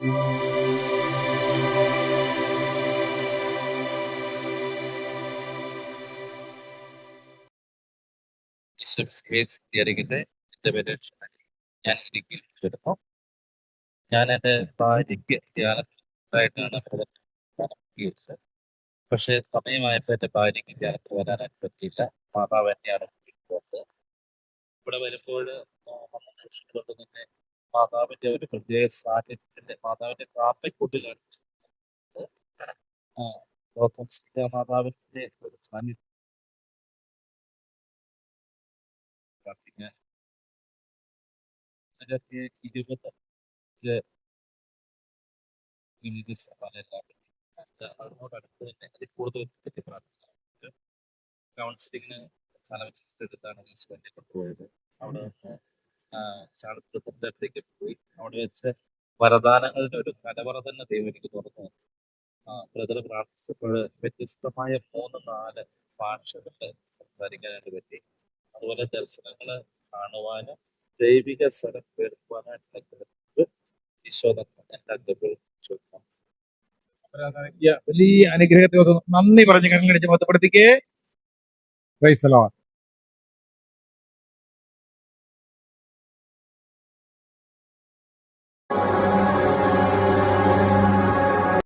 ഞാൻ ഇടുക്കിയിൽ വരുന്നു. ഞാൻ എൻ്റെ ഭാര്യയ്ക്ക് ധ്യാനമായിട്ടാണ് സ്വീകരിച്ചത്. പക്ഷെ സമയമായപ്പോൾ എൻ്റെ ഭാര്യയ്ക്ക് ധ്യാനത്തിന് വരാനായിട്ട് പറ്റിയില്ല. മാതാവ് തന്നെയാണ് കൂട്ടിക്കൊണ്ടുപോയത്. ഇവിടെ വരുമ്പോൾ കൊണ്ട് തന്നെ മാതാവിന്റെ ഒരു പ്രത്യേക സാന്നിധ്യത്തിന്റെ മാതാവിന്റെ കാപ്പക്കൂട്ടിലാണ് മാതാവിന്റെ ഒരു സാന്നിധ്യം പ്രാർത്ഥിക്കാൻ 2020 അതിനോടടുത്ത് തന്നെ അതിൽ കൂടുതൽ പ്രാർത്ഥിക്കുന്നത് കൗൺസിലിങ്ങിന് സ്ഥലം കൊണ്ടുപോയത്. അവിടെ നിന്ന് ചാണകത്തേക്ക് പോയി. അവിടെ വെച്ച് വരദാനങ്ങളുടെ ഒരു കലവറ തന്നെ ദൈവം എനിക്ക് തുറന്നു. ബ്രദർ പ്രാർത്ഥിച്ചപ്പോൾ വ്യത്യസ്തമായ 3-4 ഭാഷകളിൽ സംസാരിക്കാനായിട്ട് പറ്റി. അതുപോലെ ദർശനങ്ങള് കാണുവാനും ദൈവിക സ്വരം കേൾക്കുവാനായിട്ടുള്ള ഈശോ വലിയ അനുഗ്രഹത്തെ നന്ദി പറഞ്ഞ് കണ്ണടിച്ച് ബന്ധപ്പെടുത്തിക്കേ.